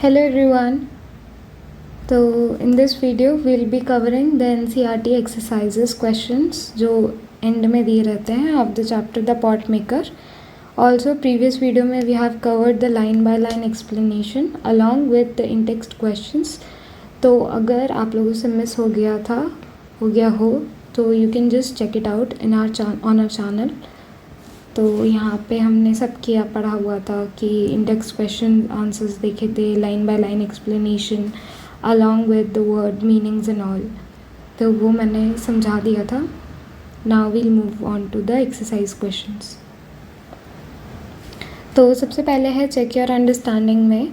Hello everyone. So in this video we'll be covering the NCERT exercises questions जो end में दिए रहते हैं of the chapter the pot maker. Also previous video में we have covered the line by line explanation along with the in-text questions. तो अगर आप लोगों से मिस हो गया हो तो you can just check it out in on our channel. तो यहाँ पे हमने सब पढ़ा हुआ था कि इंडेक्स क्वेश्चन आंसर्स देखे थे, line by line explanation along with the word meanings and all, तो वो मैंने समझा दिया था. Now we'll move on to the exercise questions. तो सबसे पहले है चेक योर अंडरस्टैंडिंग में.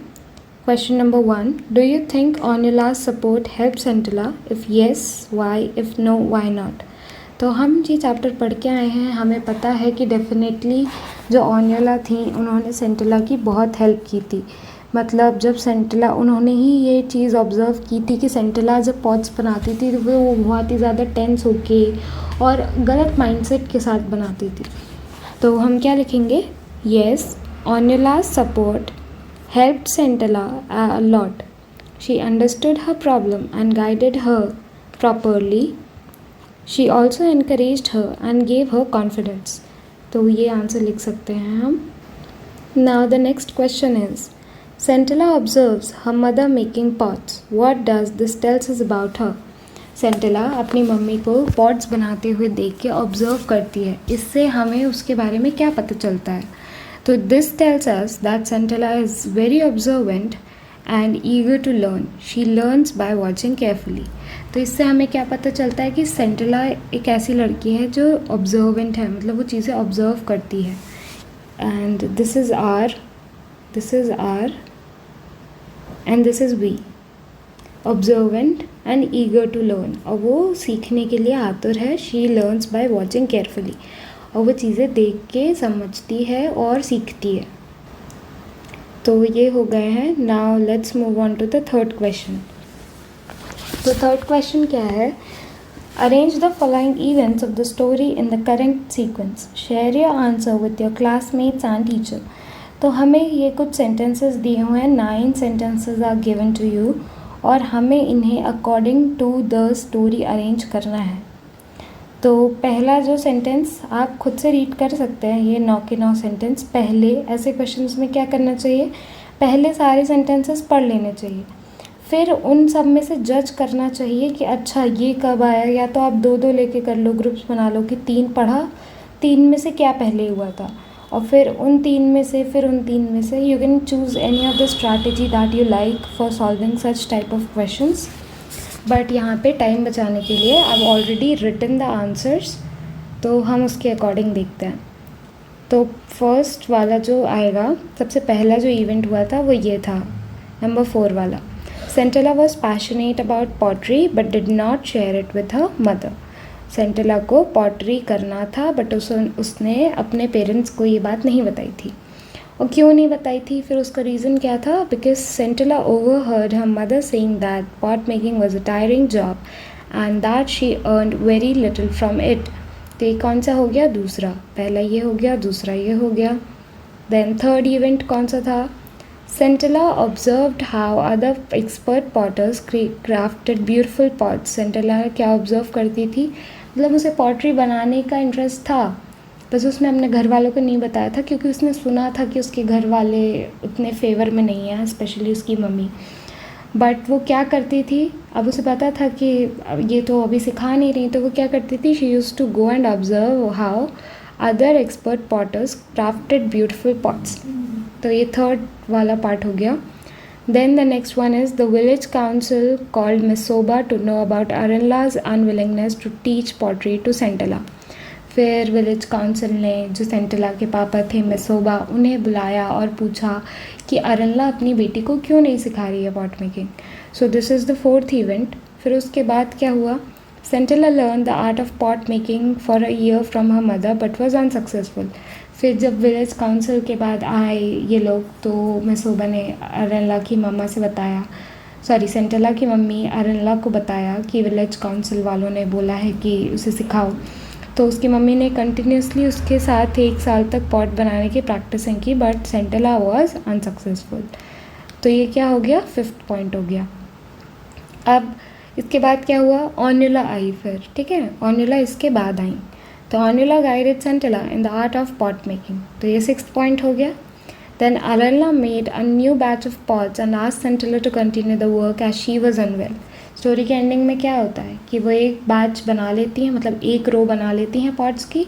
Question number 1, do you think Onula's support help Scintilla? If yes why, if no why not. तो हम ये चैप्टर पढ़ के आए हैं, हमें पता है कि डेफिनेटली जो ऑन्युला थी उन्होंने सेंटिला की बहुत हेल्प की थी. मतलब जब सेंटिला उन्होंने ही ये चीज़ ऑब्ज़र्व की थी कि सेंटिला जब पॉट्स बनाती थी तो वो बहुत ही ज़्यादा टेंस होके और गलत माइंडसेट के साथ बनाती थी. तो हम क्या लिखेंगे? Yes, Onula's support helped Scintilla a lot. She understood her problem and guided her properly. She also encouraged her and gave her confidence. तो ये आंसर लिख सकते हैं हम. Now the next question is, Centilla observes her mother making pots. What does this tells us about her? Centilla अपनी mummy को pots बनाते हुए देख के ऑब्जर्व करती है. इससे हमें उसके बारे में क्या पता चलता है? तो this tells us that Centilla is very observant and eager to learn. She learns by watching carefully. तो इससे हमें क्या पता चलता है कि सेंटिला एक ऐसी लड़की है जो ऑब्जर्वेंट है, मतलब वो चीज़ें ऑब्जर्व करती है. And this is R and this is V. Observant and eager to learn, और वो सीखने के लिए आतुर है. She learns by watching carefully, और वो चीज़ें देख के समझती है और सीखती है. तो ये हो गए हैं. Now let's move on to the third question. तो थर्ड क्वेश्चन क्या है? Arrange the following events of the story in the current sequence. Share your answer with your classmates and teacher. तो हमें ये कुछ सेंटेंसेस दिए हुए हैं. 9 sentences are given to you और हमें इन्हें according to the story arrange करना है. तो पहला जो सेंटेंस आप खुद से रीड कर सकते हैं, ये 9 के 9 सेंटेंस. पहले ऐसे क्वेश्चंस में क्या करना चाहिए? पहले सारे सेंटेंसेस पढ़ लेने चाहिए, फिर उन सब में से जज करना चाहिए कि अच्छा ये कब आया. या तो आप 2-2 लेके कर लो, ग्रुप्स बना लो कि 3 पढ़ा, 3 में से क्या पहले हुआ था, और फिर उन 3 में से you can choose any of the strategy that you like for solving such type of questions. But यहाँ पे टाइम बचाने के लिए I have already written the answers, तो हम उसके अकॉर्डिंग देखते हैं. तो फर्स्ट वाला जो आएगा, सबसे पहला जो इवेंट हुआ था वो ये था, नंबर 4 वाला. Centilla was passionate about pottery but did not share it with her mother. Centilla को पॉटरी करना था बट उसने अपने पेरेंट्स को ये बात नहीं बताई थी. और क्यों नहीं बताई थी? फिर उसका रीज़न क्या था? Because Centilla overheard her mother saying that pot making was a tiring job and that she earned very little from it. तो ये कौन सा हो गया? दूसरा. पहला ये हो गया, दूसरा ये हो गया. देन थर्ड इवेंट कौन सा था? Centilla observed how other expert potters crafted beautiful pots. Centilla क्या ऑब्ज़र्व करती थी? मतलब उसे पॉटरी बनाने का इंटरेस्ट था, बस उसने अपने घर वालों को नहीं बताया था क्योंकि उसने सुना था कि उसके घर वाले उतने फेवर में नहीं हैं, स्पेशली उसकी मम्मी. बट वो क्या करती थी? अब उसे पता था कि ये तो अभी सिखा नहीं रही, तो वो क्या करती थी? She used to go and observe how other expert potters crafted beautiful pots. तो ये थर्ड वाला पार्ट हो गया. Then the next one is the village council called miss Soba to know about Arenla's unwillingness to teach pottery to Scintilla. फिर village council ने, जो सेंटिला के पापा थे मिस सोबा, उन्हें बुलाया और पूछा कि अरनला अपनी बेटी को क्यों नहीं सिखा रही है pot making. So this is the fourth event. फिर उसके बाद क्या हुआ? Scintilla learn the art of pot making for a year from her mother but was unsuccessful. फिर जब विलेज काउंसिल के बाद आए ये लोग, तो मिस सोबा ने अरनला की मम्मा से बताया, सेंटिला की मम्मी अरनला को बताया कि विलेज काउंसिल वालों ने बोला है कि उसे सिखाओ. तो उसकी मम्मी ने कंटिन्यूसली उसके साथ 1 साल तक पॉट बनाने की प्रैक्टिसिंग की, बट सेंटिला वॉज अनसक्सेसफुल. तो ये क्या हो गया, 5th पॉइंट हो गया। अब इसके बाद क्या हुआ, ऑन्युला आई फिर, ठीक है, ऑन्युला इसके बाद आई। तो Onula guided Scintilla in the art of pot making, तो ये 6th पॉइंट हो गया। देन अरेला made a new batch of pots and asked Scintilla to continue the work as she was unwell. Story के एंडिंग में क्या होता है कि वो एक बैच बना लेती हैं, मतलब एक रो बना लेती हैं पॉट्स की,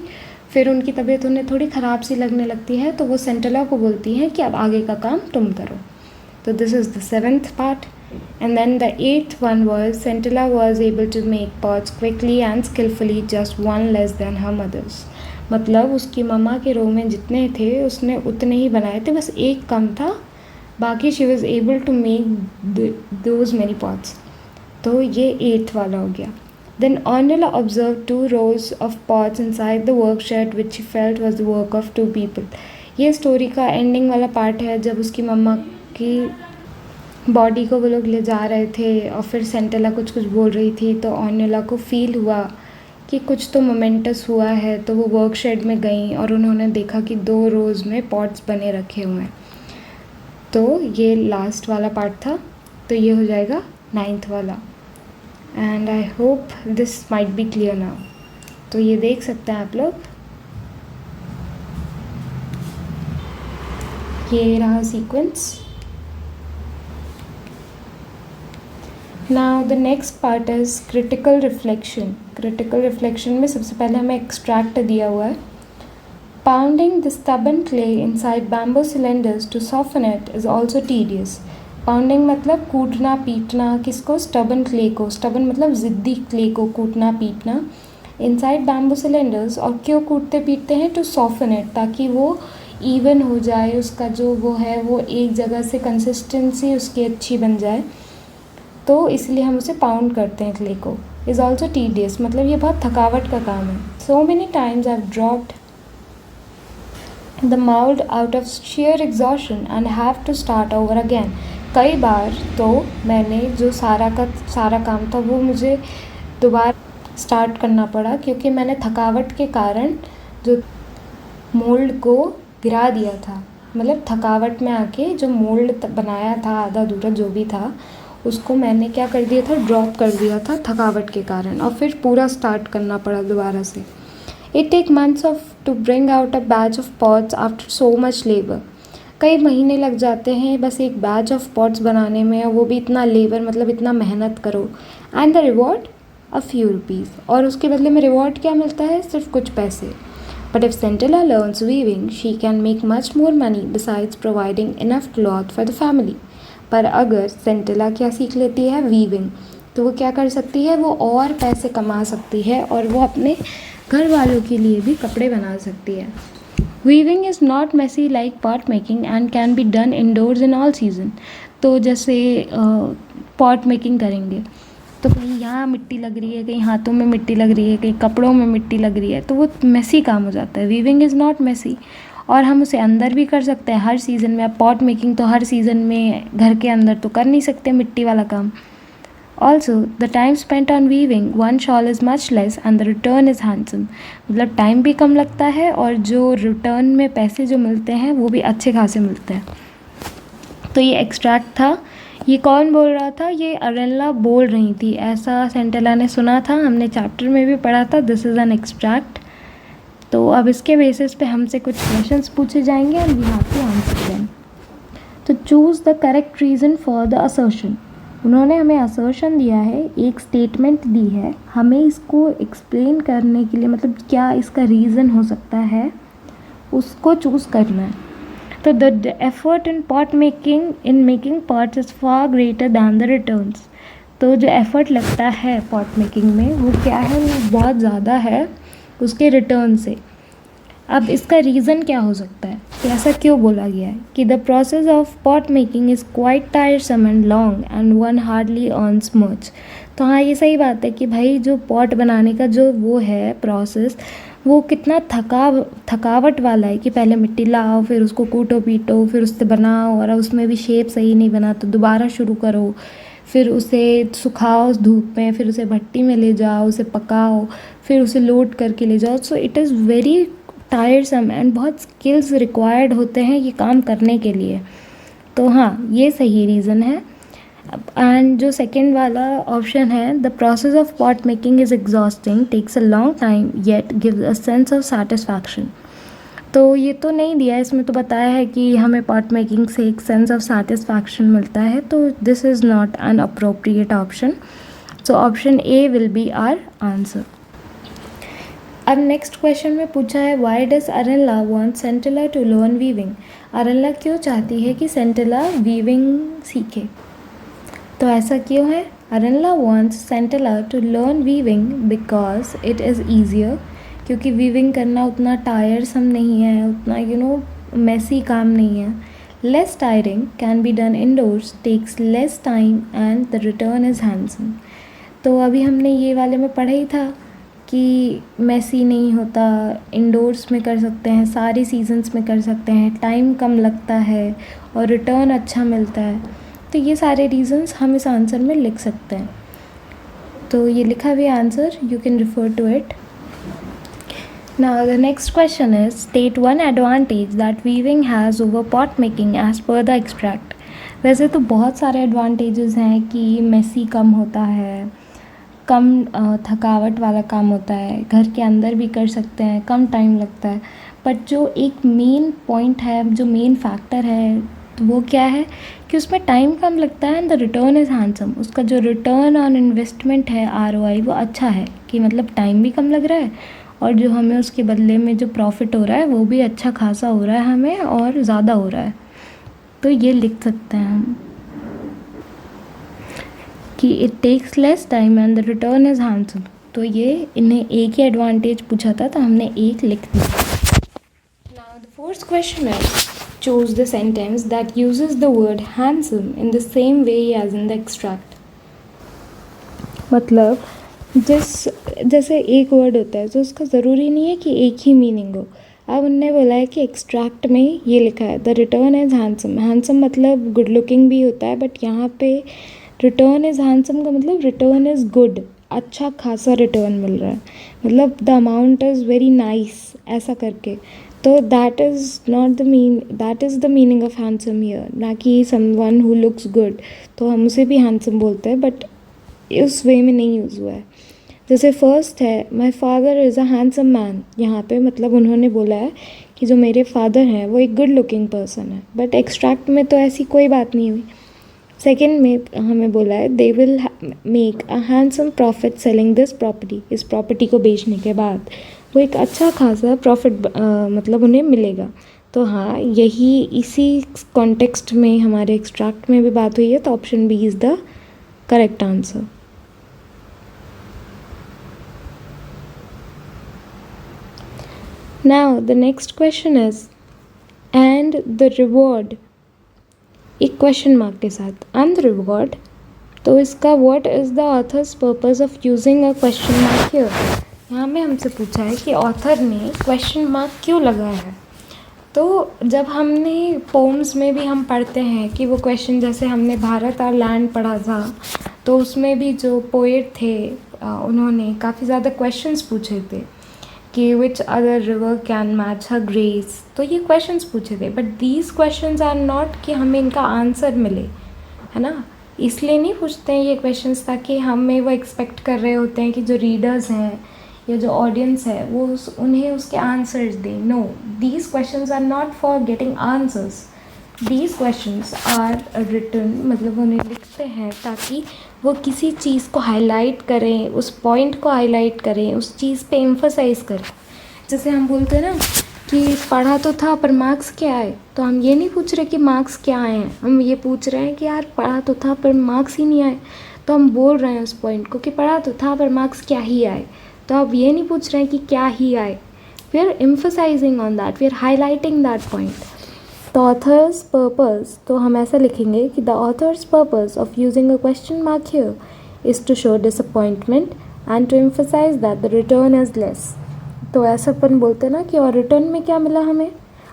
फिर उनकी तबीयत उन्हें थोड़ी ख़राब सी लगने लगती है, तो वो सेंटिला को बोलती हैं कि अब आगे का काम तुम करो। तो this is the 7th part. And then the 8th one was Centilla was able to make pots quickly and skillfully, just one less than her mother's. मतलब उसकी मम्मा के रो में जितने थे उसने उतने ही बनाए थे, बस एक कम था, बाकी she was able to make those many pots. तो ये 8th वाला हो गया। Then Ornella observed 2 rows of pots inside the work shed which she felt was the work of 2 people. ये स्टोरी का एंडिंग वाला पार्ट है, जब उसकी मम्मा की बॉडी को वो लोग ले जा रहे थे और फिर सेंटिला कुछ कुछ बोल रही थी, तो ऑर्नेला को फील हुआ कि कुछ तो मोमेंटस हुआ है, तो वो वर्क शेड में गई और उन्होंने देखा कि 2 रोज़ में पॉट्स बने रखे हुए हैं। तो ये लास्ट वाला पार्ट था, तो ये हो जाएगा 9th वाला। And I hope this might be clear now. तो ये देख सकते हैं आप लोग, ये रहा sequence. Now the next part is critical reflection. Critical reflection में सबसे पहले हमें एक्सट्रैक्ट दिया हुआ है। Pounding the stubborn clay inside bamboo cylinders to soften it is also tedious. Pounding मतलब कूटना पीटना, किसको, स्टबन क्ले को, स्टबन मतलब ज़िद्दी क्ले को कूटना पीटना, इनसाइड बैम्बू सिलेंडर्स। और क्यों कूटते पीटते हैं, टू सॉफ्टन इट, ताकि वो इवन हो जाए, उसका जो वो है वो एक जगह से कंसिस्टेंसी उसकी अच्छी बन जाए, तो इसलिए हम उसे पाउंड करते हैं क्ले को। इज़ ऑल्सो टीडियस मतलब ये बहुत थकावट का काम है। So many times I have dropped the mould out of sheer exhaustion and have to start over again. कई बार तो मैंने जो सारा काम था वो मुझे दोबारा स्टार्ट करना पड़ा, क्योंकि मैंने थकावट के कारण जो मोल्ड को गिरा दिया था, मतलब थकावट में आके जो मोल्ड बनाया था आधा अधूरा जो भी था उसको मैंने क्या कर दिया था, ड्रॉप कर दिया था थकावट के कारण, और फिर पूरा स्टार्ट करना पड़ा दोबारा से। It take months of to bring out a batch of pots after so much labour. कई महीने लग जाते हैं बस एक बैच ऑफ पॉट्स बनाने में, और वो भी इतना लेबर, मतलब इतना मेहनत करो। And the reward a few rupees, और उसके बदले में रिवॉर्ड क्या मिलता है, सिर्फ कुछ पैसे। But if Scintilla learns weaving she can make much more money besides providing enough cloth for the family. पर अगर सेंटिला क्या सीख लेती है, वीविंग, तो वो क्या कर सकती है, वो और पैसे कमा सकती है और वो अपने घर वालों के लिए भी कपड़े बना सकती है। Weaving is not messy like pot making and can be done indoors in all season. तो जैसे पॉट मेकिंग करेंगे तो कहीं यहाँ मिट्टी लग रही है, कहीं हाथों में मिट्टी लग रही है, कहीं कपड़ों में मिट्टी लग रही है, तो वो मेसी काम हो जाता है। वीविंग इज़ नॉट मेसी, और हम उसे अंदर भी कर सकते हैं हर सीज़न में। अब पॉट मेकिंग तो हर सीज़न में घर के अंदर तो कर नहीं सकते मिट्टी वाला काम। Also the time spent on weaving one shawl is much less and the return is handsome. मतलब टाइम भी कम लगता है और जो रिटर्न में पैसे जो मिलते हैं वो भी अच्छे खासे मिलते हैं। तो ये एक्सट्रैक्ट था। ये कौन बोल रहा था, ये अरेला बोल रही थी, ऐसा सेंटिला ने सुना था, हमने चैप्टर में भी पढ़ा था। This is an extract. तो अब इसके बेसिस पे हमसे कुछ क्वेश्चंस पूछे जाएंगे and we have to answer them. तो choose the correct reason for the assertion. उन्होंने हमें असर्शन दिया है, एक स्टेटमेंट दी है, हमें इसको एक्सप्लेन करने के लिए, मतलब क्या इसका रीज़न हो सकता है, उसको चूज़ करना है। तो the effort in pot making in making pots is far greater than the returns. तो जो एफर्ट लगता है पॉट मेकिंग में वो क्या है, वो बहुत ज़्यादा है उसके रिटर्न से। अब इसका रीज़न क्या हो सकता है कि ऐसा क्यों बोला गया है कि the process of pot making is quite टायरसम and long and one hardly earns much. तो हाँ, ये सही बात है कि भाई जो पॉट बनाने का जो वो है प्रोसेस, वो कितना थकावट वाला है कि पहले मिट्टी लाओ, फिर उसको कूटो पीटो, फिर उससे बनाओ, और उसमें भी शेप सही नहीं बना तो दोबारा शुरू करो, फिर उसे सुखाओ धूप में, फिर उसे भट्टी में ले जाओ, उसे पकाओ, फिर उसे लोड करके ले जाओ। So it is very टायरसम and बहुत स्किल्स रिक्वायर्ड होते हैं ये काम करने के लिए। तो हाँ, ये सही रीज़न है। एंड जो सेकेंड वाला ऑप्शन है, the process of pot making is exhausting, takes a long time yet gives a sense of satisfaction. तो ये तो नहीं दिया, इसमें तो बताया है कि हमें पॉट मेकिंग से एक सेंस ऑफ सेटिस्फैक्शन मिलता है, तो this is not an appropriate option. So option A will be our answer. अब नेक्स्ट क्वेश्चन में पूछा है, why does Arenla want Scintilla to learn weaving. Arenla क्यों चाहती है कि सेंटिला वीविंग सीखे। तो ऐसा क्यों है, Arenla wants Scintilla to learn weaving because it is easier, क्योंकि वीविंग करना उतना टायरसम नहीं है, उतना मेसी काम नहीं है। Less tiring, can be done indoors, takes less time and the return is handsome. तो अभी हमने ये वाले में पढ़ा ही था कि मेसी नहीं होता, इंडोर्स में कर सकते हैं, सारे सीजन्स में कर सकते हैं, टाइम कम लगता है और रिटर्न अच्छा मिलता है। तो ये सारे रीजंस हम इस आंसर में लिख सकते हैं। तो ये लिखा हुआ answer, you can refer to it. Now the next question is, state one advantage that weaving has over pot making as per the extract. वैसे तो बहुत सारे एडवांटेजेस हैं कि मेसी कम होता है, कम थकावट वाला काम होता है, घर के अंदर भी कर सकते हैं, कम टाइम लगता है, बट जो एक मेन पॉइंट है, जो मेन फैक्टर है, तो वो क्या है कि उसमें टाइम कम लगता है and the return is handsome. उसका जो रिटर्न ऑन इन्वेस्टमेंट है, ROI, वो अच्छा है, कि मतलब टाइम भी कम लग रहा है और जो हमें उसके बदले में जो प्रॉफिट हो रहा है वो भी अच्छा खासा हो रहा है हमें, और ज़्यादा हो रहा है। तो ये लिख सकते हैं हम कि it takes less time and the return is handsome. तो ये इन्हें एक ही एडवांटेज पूछा था, तो हमने एक लिख दिया। नाउ द फोर्थ क्वेश्चन है, choose the sentence that uses the word handsome in the same way as in the extract। मतलब जैसे एक वर्ड होता है तो उसका ज़रूरी नहीं है कि एक ही मीनिंग हो। अब उनने बोला है कि एक्सट्रैक्ट में ये लिखा है, the return is handsome. Handsome मतलब गुड लुकिंग भी होता है, बट यहाँ पे रिटर्न इज़ हैंडसम का मतलब रिटर्न इज़ गुड, अच्छा खासा रिटर्न मिल रहा है, मतलब the amount is very nice, ऐसा करके। तो that is the meaning of handsome here, ना कि समवन हु लुक्स गुड। तो हम उसे भी हैंडसम बोलते हैं, बट उस वे में नहीं यूज़ हुआ है। जैसे फर्स्ट है, my father is a handsome man, यहाँ पे मतलब उन्होंने बोला है कि जो मेरे फादर हैं वो एक गुड लुकिंग पर्सन है, बट एक्सट्रैक्ट में तो ऐसी कोई बात नहीं हुई। सेकेंड में हमें बोला है, they will make a handsome profit selling this property, इस प्रॉपर्टी को बेचने के बाद वो एक अच्छा खासा प्रॉफिट मतलब उन्हें मिलेगा। तो हाँ, यही इसी कॉन्टेक्स्ट में हमारे एक्सट्रैक्ट में भी बात हुई है, तो option B is the correct answer. Now the next question is, and the reward, एक क्वेश्चन मार्क के साथ, एंड द रिवॉर्ड। तो इसका what is the author's purpose of using a question mark here. यहाँ में हमसे पूछा है कि ऑथर ने क्वेश्चन मार्क क्यों लगाया है। तो जब हमने पोम्स में भी हम पढ़ते हैं कि वो क्वेश्चन, जैसे हमने भारत और लैंड पढ़ा था, तो उसमें भी जो पोएट थे उन्होंने काफ़ी ज़्यादा क्वेश्चंस पूछे थे कि which other river can match her grace. तो ये क्वेश्चंस पूछे थे, but these questions are not कि हमें इनका आंसर मिले, है ना। इसलिए नहीं पूछते हैं ये क्वेश्चंस ताकि हमें वो एक्सपेक्ट कर रहे होते हैं कि जो रीडर्स हैं या जो ऑडियंस है वो उन्हें उसके आंसर्स दें। No, these questions are not for getting answers, these questions are written, मतलब उन्हें लिखते हैं ताकि वो किसी चीज़ को हाईलाइट करें, उस पॉइंट को हाईलाइट करें, उस चीज़ पे एम्फसाइज करें। जैसे हम बोलते हैं ना कि पढ़ा तो था पर मार्क्स क्या आए, तो हम ये नहीं पूछ रहे कि मार्क्स क्या आए हैं, हम ये पूछ रहे हैं कि यार पढ़ा तो था पर मार्क्स ही नहीं आए। तो हम बोल रहे हैं उस पॉइंट को कि पढ़ा तो था पर मार्क्स क्या ही आए। तो आप ये नहीं पूछ रहे हैं कि क्या ही आए, we are emphasising on that, we are highlighting that point. The author's purpose, तो हम ऐसा लिखेंगे कि the author's purpose of using a question mark here is to show disappointment and to emphasise that the return is less. तो ऐसा अपन बोलते हैं ना कि और रिटर्न में क्या मिला हमें।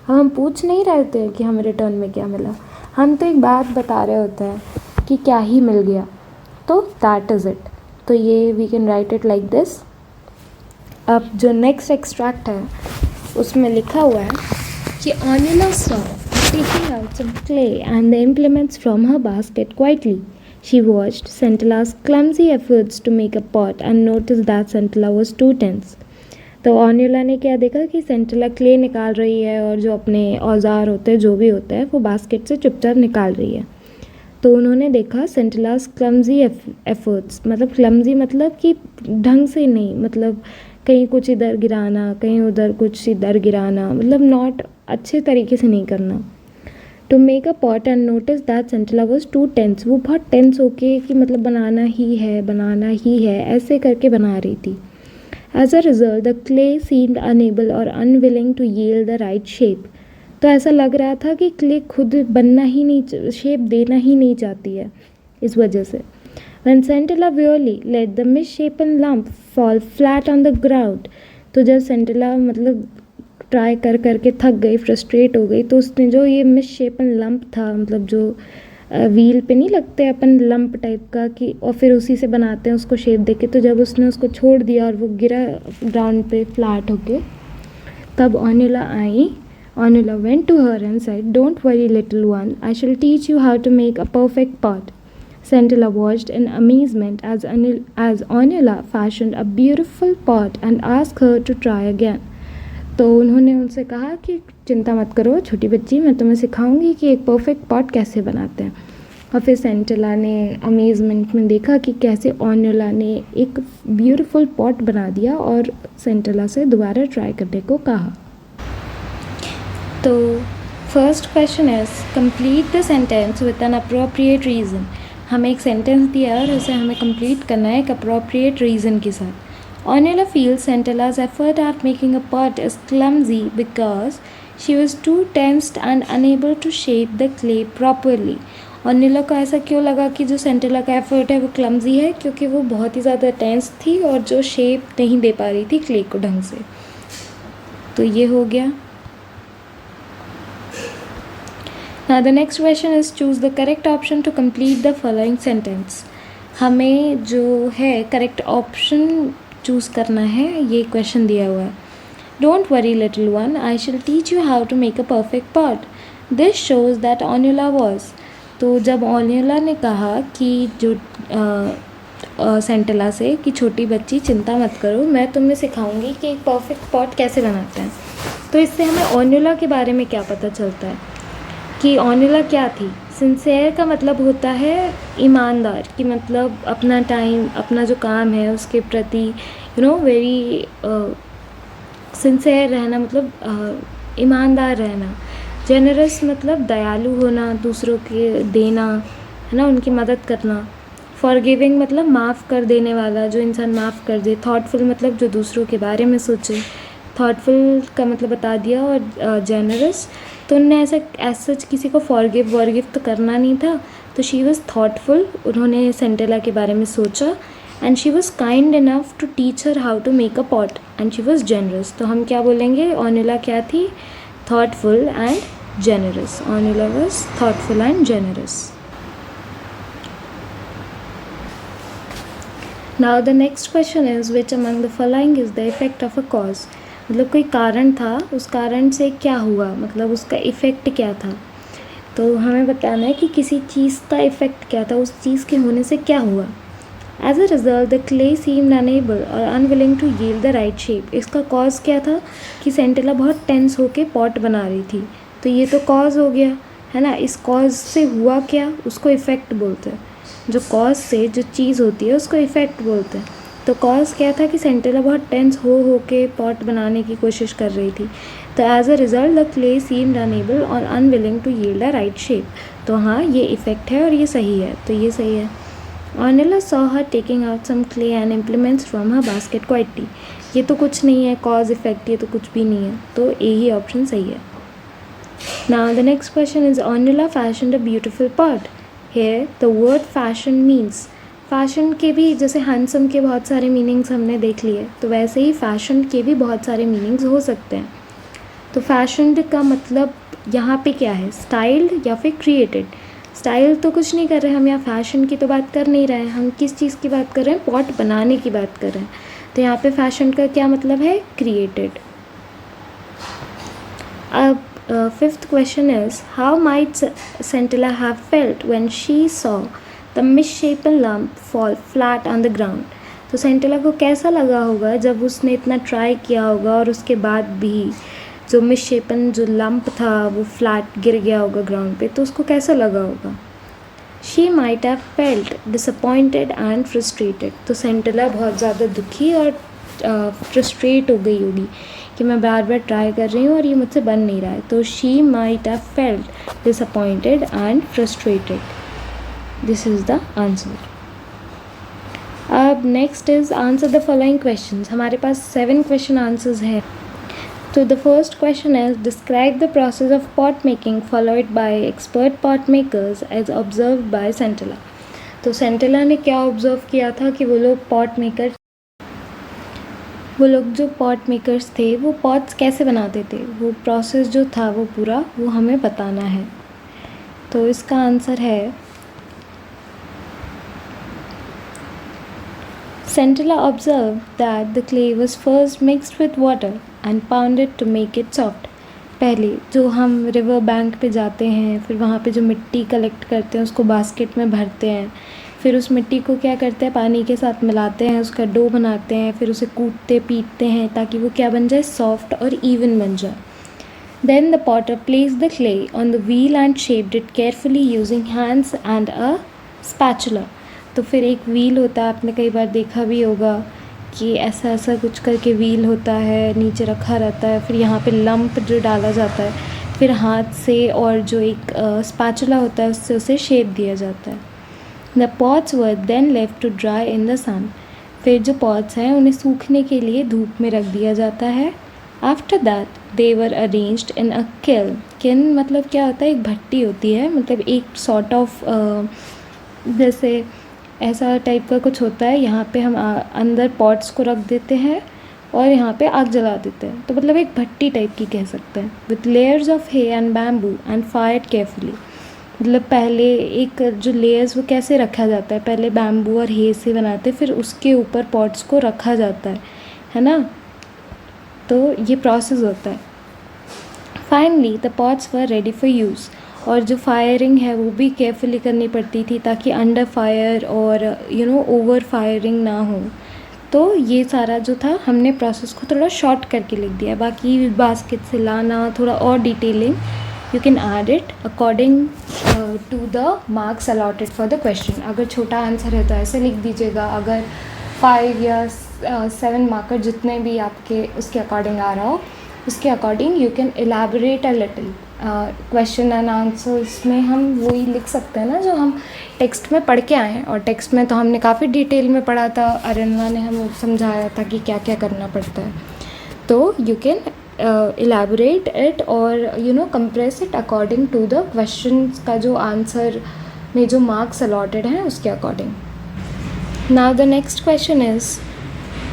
हम पूछ नहीं रहे होते हैं कि हमें रिटर्न में क्या मिला, हम तो एक बात बता रहे होते हैं कि क्या ही मिल गया। तो दैट इज़ इट। तो ये we can write it like this. अब जो नेक्स्ट एक्सट्रैक्ट है उसमें लिखा हुआ है कि Anila saw taking out some clay and the implements from her basket quietly. She watched Scintilla's clumsy efforts to make a pot and noticed that Scintilla was too tense. तो ऑन्युला ने क्या देखा कि सेंटिला क्ले निकाल रही है और जो अपने औजार होते हैं जो भी होता है वो बास्केट से चुपचाप निकाल रही है। तो उन्होंने देखा सेंटिलास क्लमजी एफर्ट्स, मतलब क्लमजी मतलब कि ढंग से नहीं, मतलब कहीं कुछ इधर गिराना कहीं उधर कुछ इधर गिराना, मतलब नॉट अच्छे तरीके से नहीं करना। To make a pot and notice that Scintilla was too tense, वो बहुत टेंस होके कि मतलब बनाना ही है ऐसे करके बना रही थी। As a result the clay seemed unable और unwilling to yield the right shape. तो ऐसा लग रहा था कि क्ले खुद बनना ही नहीं, शेप देना ही नहीं चाहती है इस वजह से। When Scintilla wearily let the misshapen lump fall flat on the ground, तो जब सेंटिला मतलब ट्राई कर करके थक गई, फ्रस्ट्रेट हो गई, तो उसने जो ये मिसशेपन लंप था, मतलब जो व्हील पे नहीं लगते अपन लंप टाइप का कि, और फिर उसी से बनाते हैं उसको शेप देके, तो जब उसने उसको छोड़ दिया और वो गिरा ग्राउंड पे फ्लैट होके, तब ऑन्युला आई। Onula went to her and said, don't worry little one, I shall teach you how to make a perfect pot. Scintilla watched in amazement as Onula fashioned a beautiful pot and asked her to try again. तो उन्होंने उनसे कहा कि चिंता मत करो छोटी बच्ची, मैं तुम्हें सिखाऊंगी कि एक परफेक्ट पॉट कैसे बनाते हैं। और फिर सेंटिला ने अमेजमेंट में देखा कि कैसे ऑन्युला ने एक ब्यूटीफुल पॉट बना दिया और सेंटिला से दोबारा ट्राई करने को कहा। तो first question is complete the sentence with an appropriate reason. हमें एक सेंटेंस दिया और उसे हमें कंप्लीट करना है एक अप्रोप्रिएट रीज़न के साथ। ऑन्युला feels Scintilla's effort at making a pot is clumsy because she was too tensed and unable to shape the clay properly. ऑन्युला को ऐसा क्यों लगा कि जो सेंटिला का एफर्ट है वो क्लमजी है, क्योंकि वो बहुत ही ज़्यादा टेंस थी और जो शेप नहीं दे पा रही थी क्ले को ढंग से। तो ये हो गया। Now the next question is choose the correct option to complete the following sentence. हमें जो है करेक्ट ऑप्शन चूज़ करना है, ये क्वेश्चन दिया हुआ है। Don't worry little one, I shall teach you how to make a perfect pot. This shows that Onula was. तो जब ऑन्युला ने कहा कि जो सेंटिला से कि छोटी बच्ची चिंता मत करो, मैं तुम्हें सिखाऊंगी कि एक परफेक्ट पॉट कैसे बनाते हैं, तो इससे हमें ऑन्युला के बारे में क्या पता चलता है कि ऑन्युला क्या थी। सिंसेयर का मतलब होता है ईमानदार, कि मतलब अपना टाइम, अपना जो काम है उसके प्रति वेरी सिंसेयर रहना, मतलब ईमानदार रहना। जेनरस मतलब दयालु होना, दूसरों के देना, है ना, उनकी मदद करना। फॉरगिविंग मतलब माफ़ कर देने वाला, जो इंसान माफ़ कर दे। थॉटफुल मतलब जो दूसरों के बारे में सोचे। थॉटफुल का मतलब बता दिया। और जेनरस तो उनने ऐसा सच किसी को फॉरगिव तो करना नहीं था, तो शी वॉज थॉटफुल, उन्होंने सेंटिला के बारे में सोचा। And she was kind enough to teach her how to make a pot and she was generous. तो हम क्या बोलेंगे, ऑन्युला क्या थी, thoughtful and generous. Onula was thoughtful and generous. Now the next question is which among the following is the effect of a cause. मतलब कोई कारण था, उस कारण से क्या हुआ, मतलब उसका इफ़ेक्ट क्या था। तो हमें बताना है कि किसी चीज़ का इफ़ेक्ट क्या था, उस चीज़ के होने से क्या हुआ। As a result the clay seemed unable और unwilling to yield the right shape. इसका कॉज क्या था कि सेंटिला बहुत टेंस होके पॉट बना रही थी, तो ये तो कॉज हो गया, है ना। इस कॉज से हुआ क्या, उसको इफ़ेक्ट बोलते हैं। जो कॉज से जो चीज़ होती है उसको इफ़ेक्ट बोलते हैं। तो कॉज क्या था कि सेंटिला बहुत टेंस हो के पॉट बनाने की कोशिश कर रही थी। तो as a result the clay seemed unable और unwilling to yield the right shape. तो हाँ, ये इफ़ेक्ट है और ये सही है, तो ये सही है। Onula saw her taking out some clay and implements from her basket quietly. ये तो कुछ नहीं है, कॉज इफेक्ट, ये तो कुछ भी नहीं है, तो ए ही ऑप्शन सही है। Now the next question is Onula fashioned a beautiful pot. Here the word fashion means, fashion के भी जैसे हैंडसम के बहुत सारे मीनिंग्स हमने देख लिए, तो वैसे ही फैशन के भी बहुत सारे मीनिंग्स हो सकते हैं। तो फैशन्ड का मतलब यहाँ पे क्या है, स्टाइल्ड या फिर क्रिएटेड। स्टाइल तो कुछ नहीं कर रहे हम, यहाँ फैशन की तो बात कर नहीं रहे हैं, हम किस चीज़ की बात कर रहे हैं, पॉट बनाने की बात कर रहे हैं। तो यहाँ पे फैशन का क्या मतलब है, क्रिएटेड। अब fifth question is, how might Centilla have felt when she saw the misshapen lump fall flat on the ground? तो सेंटिला को कैसा लगा होगा जब उसने इतना ट्राई किया होगा और उसके बाद भी जो मिसशेपन जो लंप था वो फ्लैट गिर गया होगा ग्राउंड पे, तो उसको कैसा लगा होगा? She might have felt disappointed and frustrated. तो सेंटिला बहुत ज़्यादा दुखी और फ्रस्ट्रेट हो गई होगी कि मैं बार बार ट्राई कर रही हूँ और ये मुझसे बन नहीं रहा है. तो she might have felt disappointed and frustrated. This is the answer. अब next is answer the following questions. हमारे पास 7 क्वेश्चन आंसर्स हैं. So the first question is, describe the process of pot making followed by expert pot makers as observed by Centilla. तो सेंटिला ने क्या observe किया था कि वो लोग जो पॉट मेकर्स थे वो पॉट्स कैसे बनाते थे, वो प्रोसेस जो था वो पूरा वो हमें बताना है. तो इसका आंसर है, Centilla observed that the clay was first mixed with water and pounded to make it soft. पहले जो हम रिवर बैंक पे जाते हैं, फिर वहाँ पे जो मिट्टी कलेक्ट करते हैं उसको बास्केट में भरते हैं, फिर उस मिट्टी को क्या करते हैं, पानी के साथ मिलाते हैं, उसका डो बनाते हैं, फिर उसे कूटते पीटते हैं ताकि वो क्या बन जाए, सॉफ्ट और इवन बन जाए. Then the potter placed the clay on the wheel and shaped it carefully using hands and a spatula. तो फिर एक व्हील होता है, आपने कई बार देखा भी होगा कि ऐसा ऐसा कुछ करके व्हील होता है, नीचे रखा रहता है, फिर यहाँ पे लंप जो डाला जाता है, फिर हाथ से और जो एक स्पैचुला होता है उससे उसे शेप दिया जाता है. The pots were then left to dry in the sun. फिर जो पॉट्स हैं उन्हें सूखने के लिए धूप में रख दिया जाता है. After that they were arranged in a kiln. Kiln मतलब क्या होता है, एक भट्टी होती है, मतलब एक सॉर्ट ऑफ जैसे ऐसा टाइप का कुछ होता है. यहाँ पे हम अंदर पॉट्स को रख देते हैं और यहाँ पे आग जला देते हैं, तो मतलब एक भट्टी टाइप की कह सकते हैं. With layers of hay and bamboo and fired carefully. मतलब पहले एक जो लेयर्स वो कैसे रखा जाता है, पहले बैम्बू और हे से बनाते हैं, फिर उसके ऊपर पॉट्स को रखा जाता है ना. तो ये प्रोसेस होता है. Finally the pots were ready for use. और जो फायरिंग है वो भी केयरफुली करनी पड़ती थी ताकि अंडर फायर और ओवर फायरिंग ना हो. तो ये सारा जो था हमने प्रोसेस को थोड़ा शॉर्ट करके लिख दिया. बाकी बास्केट से लाना, थोड़ा और detailing you can add it according to the marks allotted for the question. अगर छोटा आंसर है तो ऐसे लिख दीजिएगा. अगर 5 या 7 मार्कर जितने भी आपके उसके अकॉर्डिंग आ रहा हो, उसके according you can elaborate a little. Question and answers में हम वही लिख सकते हैं ना जो हम टेक्स्ट में पढ़ के आए हैं. और टेक्स्ट में तो हमने काफ़ी डिटेल में पढ़ा था, अरन्ना ने हमें समझाया था कि क्या क्या करना पड़ता है. तो you can elaborate it or compress it according to the question का जो आंसर में जो मार्क्स अलॉटेड हैं उसके according. Now the next question is,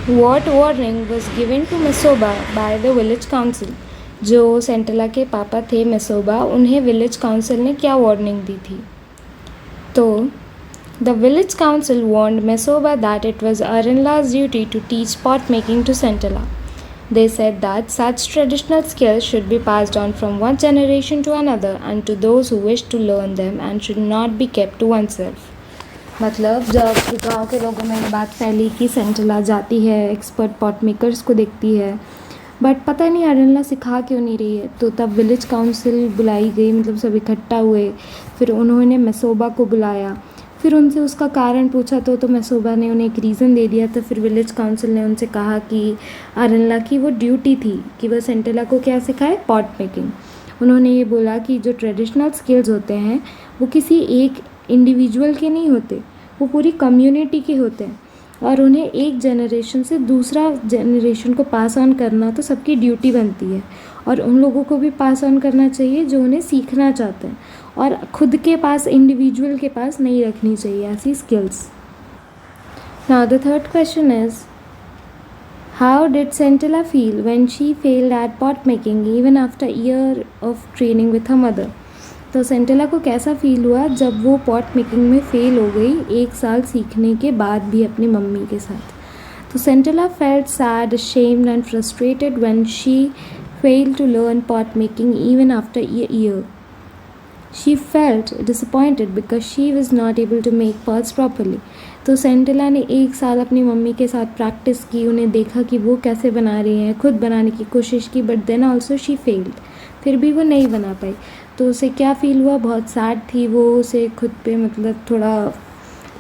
what warning was given to Mesoba by the village council. जो सेंटिला के पापा थे मेसोबा, उन्हें विलेज काउंसिल ने क्या वार्निंग दी थी? तो the village council warned Mesoba that it was Arinla's duty to teach pot making to Centilla. They said that such traditional skills should be passed on from one generation to another and to those who wish to learn them and should not be kept to oneself. मतलब जब गाँव के लोगों में ये बात फैली कि सेंटिला जाती है एक्सपर्ट पॉट मेकर्स को देखती है, बट पता नहीं अरिनला सिखा क्यों नहीं रही है. तो तब विलेज काउंसिल बुलाई गई, मतलब सब इकट्ठा हुए, फिर उन्होंने मेसोबा को बुलाया, फिर उनसे उसका कारण पूछा. तो मेसोबा ने उन्हें एक रीज़न दे दिया. तो फिर विलेज काउंसिल ने उनसे कहा कि अरिनला की वो ड्यूटी थी कि वह सेंटिला को क्या सिखाए, पॉट मेकिंग. उन्होंने ये बोला कि जो ट्रेडिशनल स्किल्स होते हैं वो किसी एक इंडिविजुअल के नहीं होते, वो पूरी कम्युनिटी के होते हैं और उन्हें एक जनरेशन से दूसरा जनरेशन को पास ऑन करना तो सबकी ड्यूटी बनती है. और उन लोगों को भी पास ऑन करना चाहिए जो उन्हें सीखना चाहते हैं, और खुद के पास इंडिविजुअल के पास नहीं रखनी चाहिए ऐसी skills. Now the third question is, how did Sentila feel when she failed at pot making even after year of training with her mother. तो सेंटिला को कैसा फील हुआ जब वो पॉट मेकिंग में फ़ेल हो गई 1 साल सीखने के बाद भी अपनी मम्मी के साथ. तो Sentila felt sad, ashamed and frustrated when she failed to learn pot making even after a year. She felt disappointed because she was not able to make pots properly. तो सेंटिला ने 1 साल अपनी मम्मी के साथ प्रैक्टिस की, उन्हें देखा कि वो कैसे बना रही हैं, खुद बनाने की कोशिश की, but then also she failed, फिर भी वो नहीं बना पाई. तो उसे क्या फ़ील हुआ, बहुत सैड थी वो, उसे खुद पे मतलब थोड़ा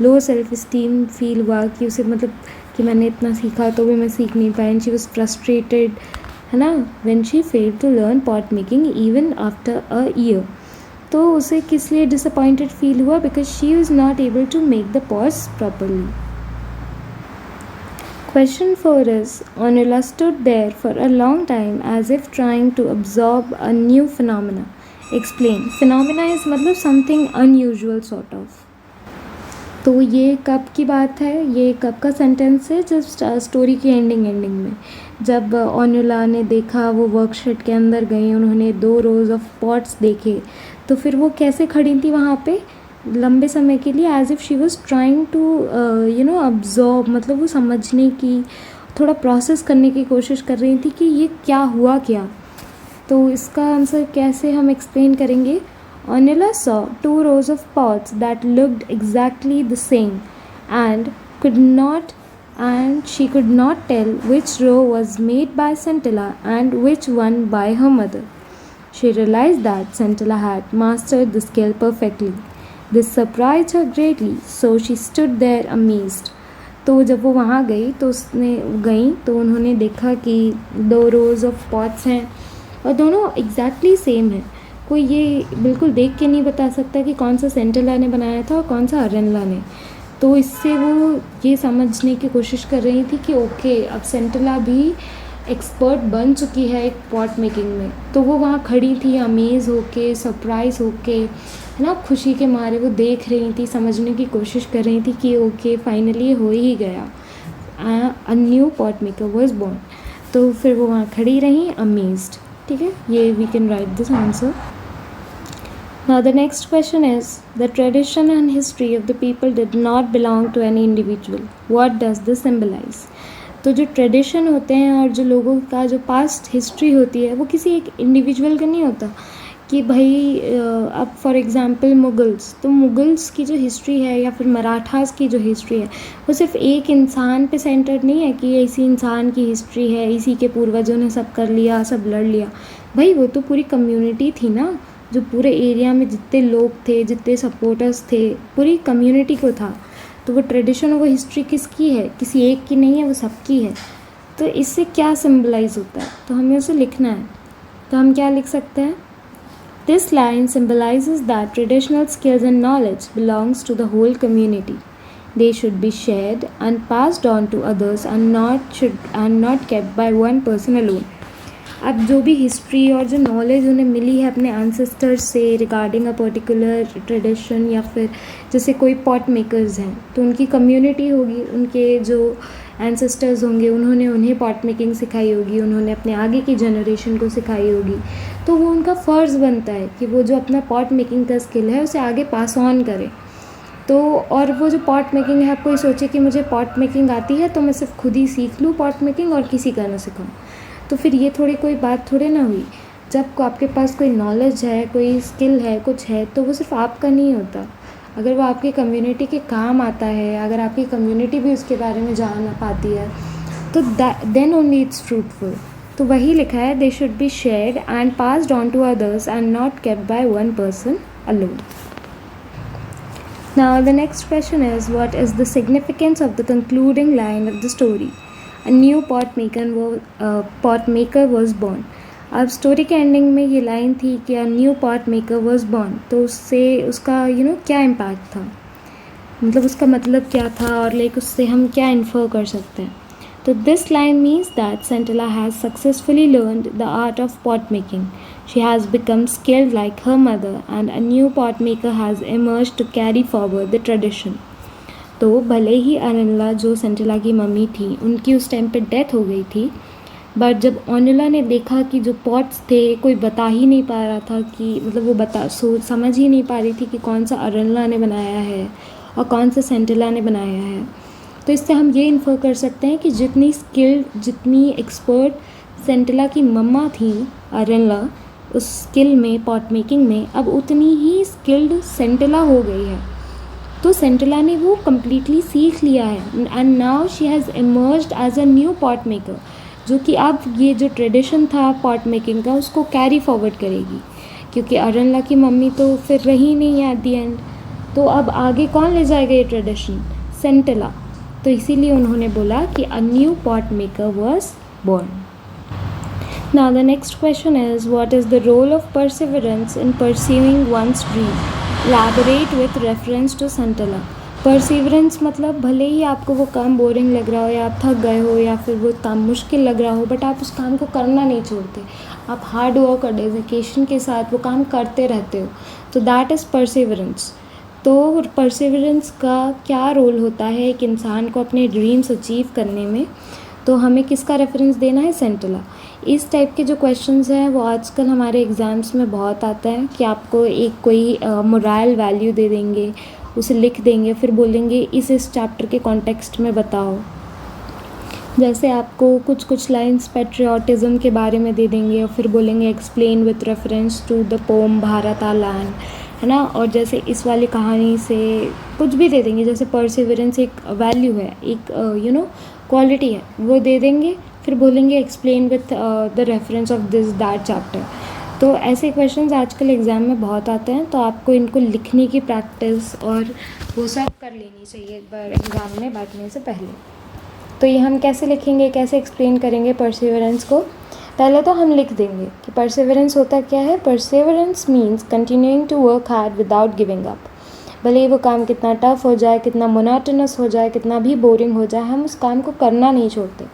लो सेल्फ इस्टीम फील हुआ कि उसे मतलब कि मैंने इतना सीखा तो भी मैं सीख नहीं पाई. एंड शी वॉज फ्रस्ट्रेटेड, है ना, when she failed to learn pot making even after a year. तो उसे किस लिए डिसअपॉइंटेड फील हुआ, because she was not able to make the pots properly. Question 4 is, Onula stood there for a long time as if trying to absorb a new phenomena. Explain. Phenomena is मतलब something unusual sort of. तो ये कब की बात है, ये कब का सेंटेंस है, जब स्टोरी की एंडिंग में जब ओनुला ने देखा, वो वर्कशेड के अंदर गई, उन्होंने 2 रोज़ ऑफ पॉट्स देखे, तो फिर वो कैसे खड़ी थी वहाँ पे लंबे समय के लिए, as if she was trying to absorb, मतलब वो समझने की, थोड़ा प्रोसेस करने की कोशिश कर रही थी कि ये क्या हुआ क्या. तो इसका आंसर कैसे हम एक्सप्लेन करेंगे. Onula saw 2 rows of pots that looked exactly the same and she could not tell which row was made by Scintilla and which one by her mother. She realized that Scintilla had mastered the skill perfectly. This surprised her greatly, so she stood there amazed. तो जब वो वहाँ गई तो उन्होंने देखा कि 2 rows of pots हैं और दोनों exactly same हैं. कोई ये बिल्कुल देख के नहीं बता सकता कि कौन सा सेंटिला ने बनाया था और कौन सा अरनला ने. तो इससे वो ये समझने की कोशिश कर रही थी कि ओके, अब सेंटिला भी एक्सपर्ट बन चुकी है एक पॉट मेकिंग में. तो वो वहाँ खड़ी थी अमेज़ होके, सरप्राइज़ होके, है ना, खुशी के मारे वो देख रही थी, समझने की कोशिश कर रही थी कि ओके फाइनली हो ही गया, a new pot maker was born. तो फिर वो वहाँ खड़ी रही अमेज्ड. ठीक है, ये we can write this answer. Now the next question is, the tradition and history of the people did not belong to any individual. What does this symbolize? तो जो ट्रेडिशन होते हैं और जो लोगों का जो पास्ट हिस्ट्री होती है वो किसी एक इंडिविजुअल का नहीं होता कि भाई अब फॉर एग्ज़ाम्पल मुगल्स, तो मुगल्स की जो हिस्ट्री है या फिर मराठास की जो हिस्ट्री है वो सिर्फ एक इंसान पे सेंटर्ड नहीं है कि इसी इंसान की हिस्ट्री है, इसी के पूर्वजों ने सब कर लिया, सब लड़ लिया. भाई वो तो पूरी कम्युनिटी थी ना, जो पूरे एरिया में जितने लोग थे, जितने सपोर्टर्स थे, पूरी कम्युनिटी को था. तो वो ट्रेडिशन और वो हिस्ट्री किसकी है, किसी एक की नहीं है, वो सबकी है. तो इससे क्या सिंबलाइज होता है, तो हमें उसे लिखना है. तो हम क्या लिख सकते हैं, this line symbolises that traditional skills and knowledge belongs to the whole community. They should be shared and passed on to others and not kept by one person alone. अब जो भी हिस्ट्री और जो नॉलेज उन्हें मिली है अपने ancestors से regarding a particular tradition, या फिर जैसे कोई पॉट मेकर्स हैं तो उनकी कम्युनिटी होगी, उनके जो एंसेस्टर्स होंगे उन्होंने उन्हें पॉट मेकिंग सिखाई होगी, उन्होंने अपने आगे की जनरेशन को सिखाई होगी. तो वो उनका फ़र्ज़ बनता है कि वो जो अपना पॉट मेकिंग का स्किल है उसे आगे पास ऑन करें. तो और वो जो पॉट मेकिंग है, आप कोई सोचे कि मुझे पॉट मेकिंग आती है तो मैं सिर्फ खुद ही सीख लूँ पॉट मेकिंग और किसी का ना सिखाऊँ, तो फिर ये थोड़ी कोई बात थोड़े ना हुई. जब आपके पास कोई नॉलेज है, कोई स्किल है, कुछ है, तो वो सिर्फ आपका नहीं होता. अगर वो आपकी कम्युनिटी के काम आता है, अगर आपकी कम्युनिटी भी उसके बारे में जान पाती है, तो देन ओनली इट्स फ्रूटफुल. तो वही लिखा है, they should be shared and passed on to others and not kept by one person alone. Now the next question is, what is the significance of the concluding line of the story? A new pot maker was born. अब story के ending में ये line थी कि a new pot maker was born. तो उससे उसका क्या इम्पैक्ट था, मतलब उसका मतलब क्या था और उससे हम क्या इन्फर कर सकते हैं. तो this line means that Sentila has successfully learned the art of pot making. She has become skilled like her mother and a new pot maker has emerged to carry forward the tradition. तो भले ही अरनला जो सेंटिला की mummy थी उनकी उस time पे death हो गई थी, बट जब ओनुला ने देखा कि जो पॉट्स थे कोई बता ही नहीं पा रहा था कि मतलब वो समझ ही नहीं पा रही थी कि कौन सा अरनला ने बनाया है और कौन सा सेंटिला ने बनाया है. तो इससे हम ये इन्फर कर सकते हैं कि जितनी स्किल्ड, जितनी एक्सपर्ट सेंटिला की मम्मा थी अरेनला, उस स्किल में, पॉट मेकिंग में, अब उतनी ही स्किल्ड सेंटिला हो गई है। तो सेंटिला ने वो कम्प्लीटली सीख लिया है and now she has emerged as a new pot maker, जो कि अब ये जो ट्रेडिशन था पॉट मेकिंग का उसको कैरी फॉरवर्ड करेगी, क्योंकि अरेनला की मम्मी तो फिर रही नहीं है एट दी एंड। तो अब आगे कौन ले जाएगा ये ट्रेडिशन? सेंटिला। तो इसीलिए उन्होंने बोला कि अ new pot maker was born. Now the next question is, what is the role of perseverance in pursuing one's dream? Elaborate with reference to Sentila. Perseverance मतलब भले ही आपको वो काम बोरिंग लग रहा हो या आप थक गए हो या फिर वो काम मुश्किल लग रहा हो, बट आप उस काम को करना नहीं छोड़ते, आप हार्ड वर्क और डेडिकेशन के साथ वो काम करते रहते हो, तो दैट इज़ परसिवरेंस। तो परसिवरेंस का क्या रोल होता है एक इंसान को अपने ड्रीम्स अचीव करने में? तो हमें किसका रेफरेंस देना है? सेंटिला। इस टाइप के जो क्वेश्चंस हैं वो आजकल हमारे एग्ज़ाम्स में बहुत आता है कि आपको एक कोई मोरल वैल्यू दे देंगे, उसे लिख देंगे, फिर बोलेंगे इस चैप्टर के कॉन्टेक्स्ट में बताओ। जैसे आपको कुछ लाइंस पैट्रियोटिज़म के बारे में दे देंगे और फिर बोलेंगे explain with reference to the poem Bharat our land, है ना। और जैसे इस वाली कहानी से कुछ भी दे देंगे, जैसे परसिवरेंस एक वैल्यू है, एक क्वालिटी है, वो दे देंगे, फिर बोलेंगे explain with the reference of this that chapter. तो ऐसे क्वेश्चंस आजकल एग्ज़ाम में बहुत आते हैं, तो आपको इनको लिखने की प्रैक्टिस और वो सब कर लेनी चाहिए एक बार एग्ज़ाम में बैठने से पहले। तो ये हम कैसे लिखेंगे, कैसे एक्सप्लेन करेंगे परसिवरेंस को? पहले तो हम लिख देंगे कि परसिवरेंस होता क्या है। Perseverance means continuing to work hard without giving up. भले ही वो काम कितना टफ हो जाए, कितना मोनोटोनस हो जाए, कितना भी बोरिंग हो जाए, हम उस काम को करना नहीं छोड़ते,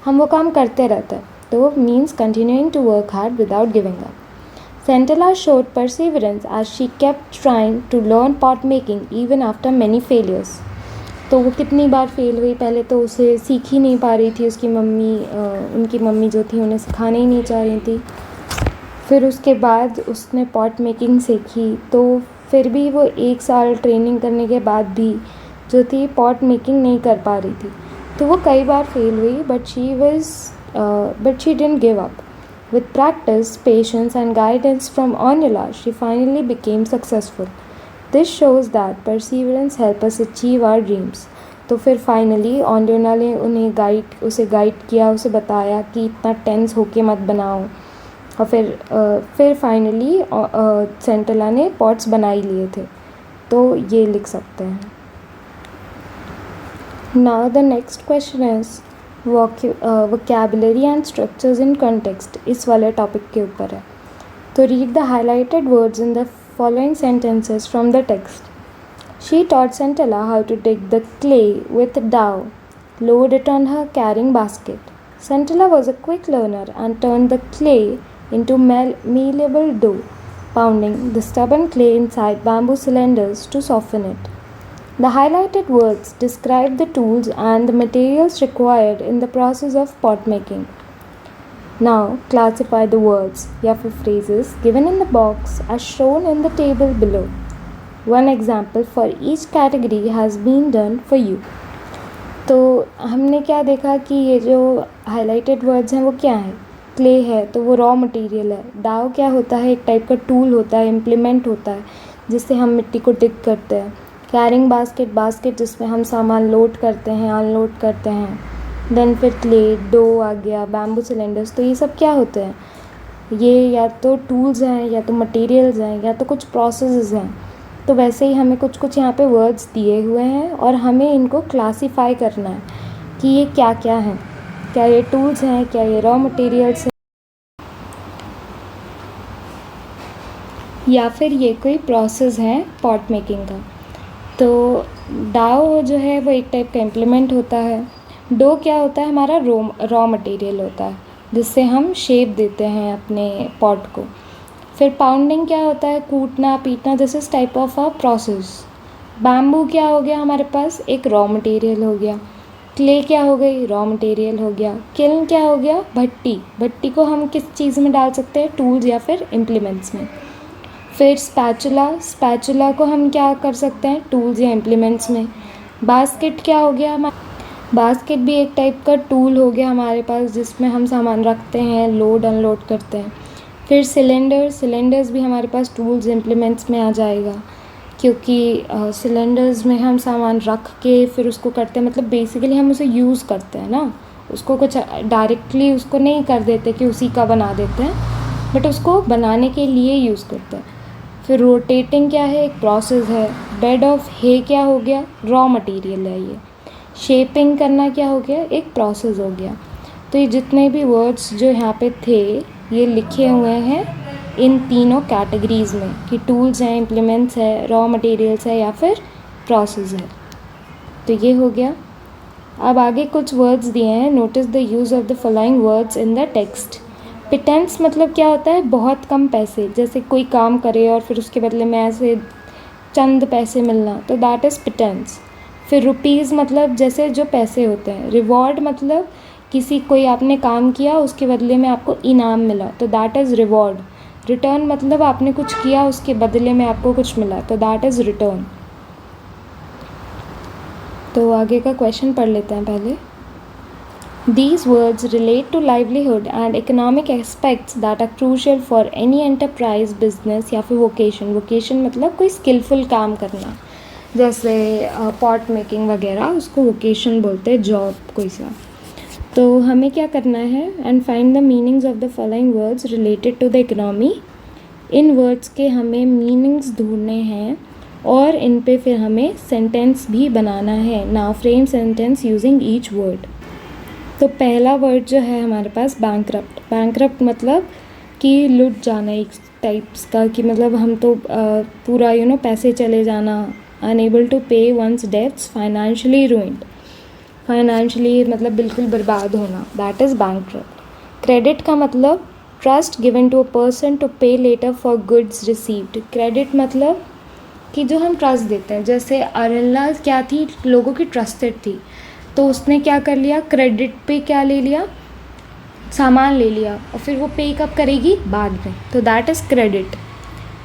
हम वो काम करते रहते हैं। तो means continuing to work hard without giving up. Centella showed perseverance as she kept trying to learn pot making even after many failures. तो वो कितनी बार फेल हुई, पहले तो उसे सीख ही नहीं पा रही थी, उसकी मम्मी उनकी मम्मी जो थी उन्हें सिखाने ही नहीं चाह रही थी। फिर उसके बाद उसने पॉट मेकिंग सीखी, तो फिर भी वो 1 साल ट्रेनिंग करने के बाद भी जो थी पॉट मेकिंग नहीं कर पा रही थी। तो वो कई बार फेल हुई, but she didn't give up. With practice, patience and guidance from Onula, she finally became successful. This shows that perseverance helps us achieve our dreams. तो फिर फाइनली ऑन्योला ने उसे गाइड किया, उसे बताया कि इतना टेंस होके मत बनाओ, और फिर फाइनली सेंटिला ने पॉट्स बना ही लिए थे। तो ये लिख सकते हैं। Now the next question is vocabulary and structures in context, इस वाले टॉपिक के ऊपर है। तो read the highlighted words in the following sentences from the text. She taught Centella how to dig the clay with dough, load it on her carrying basket. Centella was a quick learner and turned the clay into malleable dough, pounding the stubborn clay inside bamboo cylinders to soften it. The highlighted words describe the tools and the materials required in the process of pot making. Now classify the words या फिर phrases given in the box as shown in the table below. One example for each category has been done for you. तो हमने क्या देखा कि ये जो highlighted words हैं वो क्या हैं? क्ले है तो वो रॉ मटेरियल है। डाव क्या होता है? एक टाइप का टूल होता है, इम्प्लीमेंट होता है जिससे हम मिट्टी को डिग करते हैं। कैरिंग बास्केट जिसमें हम सामान लोड करते हैं, अनलोड करते हैं। देन फिर क्ले, डो आ गया, बैम्बू सिलेंडर्स। तो ये सब क्या होते हैं? ये या तो टूल्स हैं, या तो मटेरियल्स हैं, या तो कुछ प्रोसेसेस हैं। तो वैसे ही हमें कुछ यहाँ पे वर्ड्स दिए हुए हैं और हमें इनको क्लासीफाई करना है कि ये क्या क्या हैं। क्या ये टूल्स हैं, क्या ये रॉ मटेरियल्स हैं, या फिर ये कोई प्रोसेस है पॉट मेकिंग का। तो डाओ जो है वो एक टाइप का इम्प्लीमेंट होता है। डो क्या होता है? हमारा रॉ मटेरियल होता है जिससे हम शेप देते हैं अपने पॉट को। फिर पाउंडिंग क्या होता है? कूटना, पीटना। This is type of a process. Bamboo क्या हो गया हमारे पास? एक रॉ मटेरियल हो गया। क्ले क्या हो गई? रॉ मटेरियल हो गया। किल्न क्या हो गया? भट्टी को हम किस चीज़ में डाल सकते हैं? टूल्स या फिर इम्प्लीमेंट्स में। फिर स्पैचुला को हम क्या कर सकते हैं? टूल्स या इम्प्लीमेंट्स में। बास्केट क्या हो गया हमारा? बास्केट भी एक टाइप का टूल हो गया हमारे पास, जिसमें हम सामान रखते हैं, लोड अनलोड करते हैं। फिर सिलेंडर्स भी हमारे पास टूल्स इम्प्लीमेंट्स में आ जाएगा, क्योंकि सिलेंडर्स में हम सामान रख के फिर उसको करते हैं, मतलब बेसिकली हम उसे यूज़ करते हैं ना, उसको कुछ डायरेक्टली उसको नहीं कर देते कि उसी का बना देते हैं, बट उसको बनाने के लिए यूज़ करते हैं। फिर रोटेटिंग क्या है, एक प्रोसेस है। बेड ऑफ हे क्या हो गया, रॉ मटेरियल है ये। शेपिंग करना क्या हो गया, एक प्रोसेस हो गया। तो ये जितने भी वर्ड्स जो यहाँ पे थे ये लिखे हुए हैं इन तीनों कैटेगरीज़ में, कि टूल्स हैं, इम्प्लीमेंट्स है, रॉ मटेरियल्स है या फिर प्रोसेस है। तो ये हो गया। अब आगे कुछ वर्ड्स दिए हैं। Notice the use of the following words in the text. Pittance मतलब क्या होता है, बहुत कम पैसे, जैसे कोई काम करे और फिर उसके बदले में ऐसे चंद पैसे मिलना, तो दैट इज़ पिटेंस। फिर रुपीज़ मतलब जैसे जो पैसे होते हैं। रिवॉर्ड मतलब किसी कोई आपने काम किया उसके बदले में आपको इनाम मिला, तो दैट इज़ रिवॉर्ड। रिटर्न मतलब आपने कुछ किया उसके बदले में आपको कुछ मिला, तो दैट इज़ रिटर्न। तो आगे का क्वेश्चन पढ़ लेते हैं पहले। These words relate to livelihood and economic aspects that are crucial for any enterprise, business या फिर vocation। vocation मतलब कोई skillful काम करना, जैसे पॉट मेकिंग वगैरह, उसको vocation बोलते हैं, जॉब कोई सा। तो हमें क्या करना है, and find the meanings of the following words related to the economy. इन वर्ड्स के हमें मीनिंग्स ढूंढने हैं और इन पे फिर हमें सेंटेंस भी बनाना है। Now frame sentence using each word. तो पहला वर्ड जो है हमारे पास बैंकरप्ट। बैंकरप्ट मतलब कि लुट जाना, एक टाइप्स का, कि मतलब हम तो पूरा पैसे चले जाना। Unable to pay once debts, financially ruined. Financially मतलब बिल्कुल बर्बाद होना, दैट इज़ बैंकरप्ट। क्रेडिट का मतलब trust given to a person to pay later for goods received. Credit मतलब कि जो हम ट्रस्ट देते हैं, जैसे अरेला क्या थी, लोगों की ट्रस्टेड थी, तो उसने क्या कर लिया, क्रेडिट पे क्या ले लिया, सामान ले लिया, और फिर वो पे कब करेगी, बाद में, तो दैट इज़ क्रेडिट।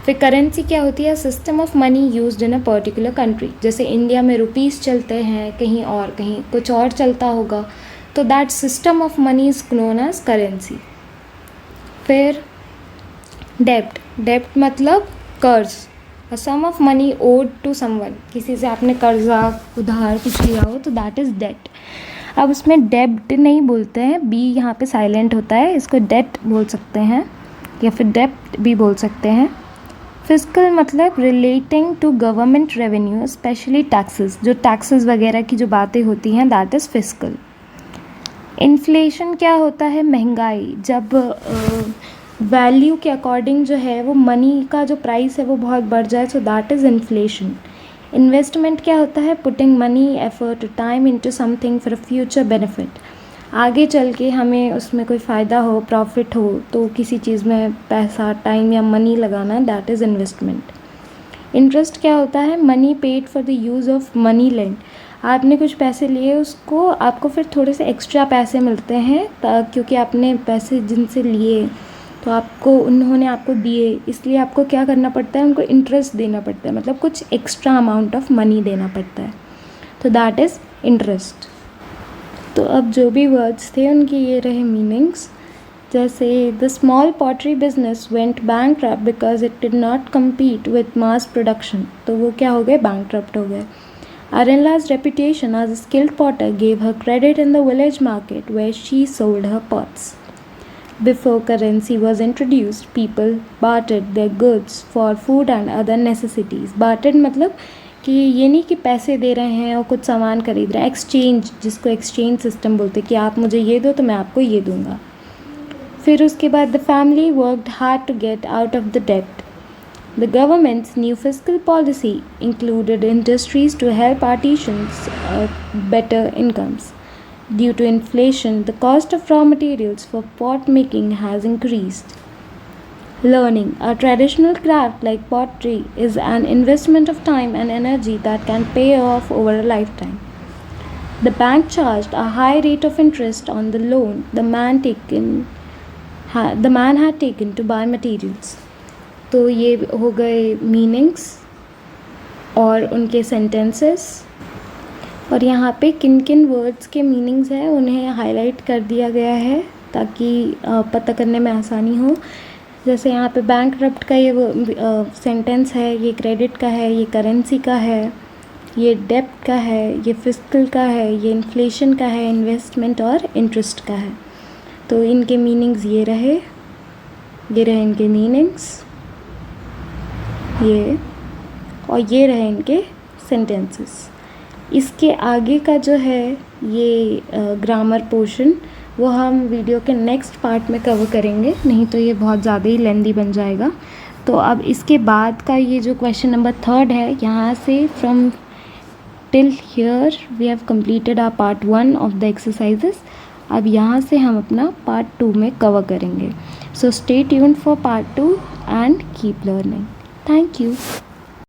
फिर करेंसी क्या होती है, system of money used in a particular country. जैसे इंडिया में रुपीज़ चलते हैं, कहीं कुछ और चलता होगा, तो that system of money is known as currency. फिर डेप्ट मतलब कर्ज, a sum of money owed to someone, किसी से आपने कर्जा उधार कुछ लिया हो, तो दैट इज़ डेट। अब उसमें डेब्ट नहीं बोलते हैं, बी यहाँ पे साइलेंट होता है, इसको डेट बोल सकते हैं या फिर डेप्ट भी बोल सकते हैं। फिस्कल मतलब relating to government revenue, specially taxes, जो टैक्सेस वगैरह की जो बातें होती हैं, दैट इज़ फिस्कल। इन्फ्लेशन क्या होता है, महंगाई, जब वैल्यू के अकॉर्डिंग जो है वो मनी का जो प्राइस है वो बहुत बढ़ जाए, so that is inflation. Investment क्या होता है, putting money, effort, time into something for a future benefit, आगे चल के हमें उसमें कोई फ़ायदा हो, प्रॉफिट हो, तो किसी चीज़ में पैसा, टाइम या मनी लगाना, दैट इज़ इन्वेस्टमेंट। इंटरेस्ट क्या होता है, money paid for the use of money land, आपने कुछ पैसे लिए, उसको आपको फिर थोड़े से एक्स्ट्रा पैसे मिलते हैं, क्योंकि आपने पैसे जिनसे लिए तो आपको उन्होंने आपको दिए, इसलिए आपको क्या करना पड़ता है, उनको इंटरेस्ट देना पड़ता है, मतलब कुछ एक्स्ट्रा अमाउंट ऑफ मनी देना पड़ता है, तो दैट इज़ इंटरेस्ट। तो अब जो भी वर्ड्स थे उनके ये रहे मीनिंग्स। जैसे the small pottery business went bankrupt because it did not compete with mass production, तो वो क्या हो गए, बैंकरप्ट हो गए। Arenla's reputation as a skilled potter gave her credit in the village market where she sold her pots. Before currency was introduced, people bartered their goods for food and other necessities. Bartered मतलब कि ये नहीं कि पैसे दे रहे हैं और कुछ सामान खरीद रहे हैं, एक्सचेंज, जिसको एक्सचेंज सिस्टम बोलते हैं, कि आप मुझे ये दो तो मैं आपको ये दूंगा। फिर उसके बाद the family worked hard to get out of the debt. The government's new fiscal policy included industries to help artisans better incomes. Due to inflation, the cost of raw materials for pot making has increased. Learning a traditional craft like pottery is an investment of time and energy that can pay off over a lifetime. The bank charged a high rate of interest on the loan the man had taken to buy materials. तो ये हो गए meanings और उनके sentences. और यहाँ पे किन किन वर्ड्स के मीनिंग्स हैं उन्हें हाईलाइट कर दिया गया है ताकि पता करने में आसानी हो। जैसे यहाँ पे बैंकरप्ट का ये सेंटेंस है, ये क्रेडिट का है, ये करेंसी का है, ये डेब्ट का है, ये फिस्कल का है, ये इन्फ्लेशन का है, इन्वेस्टमेंट और इंटरेस्ट का है। तो इनके मीनिंग्स ये रहे इनके मीनिंग्स, ये रहे इनके सेंटेंसेस। इसके आगे का जो है ये ग्रामर पोर्शन वो हम वीडियो के नेक्स्ट पार्ट में कवर करेंगे, नहीं तो ये बहुत ज़्यादा ही लेंदी बन जाएगा। तो अब इसके बाद का ये जो क्वेश्चन नंबर 3 है, यहाँ से from till here we have completed our part 1 of the exercises. अब यहाँ से हम अपना पार्ट 2 में कवर करेंगे। So stay tuned for part 2 and keep learning. Thank you.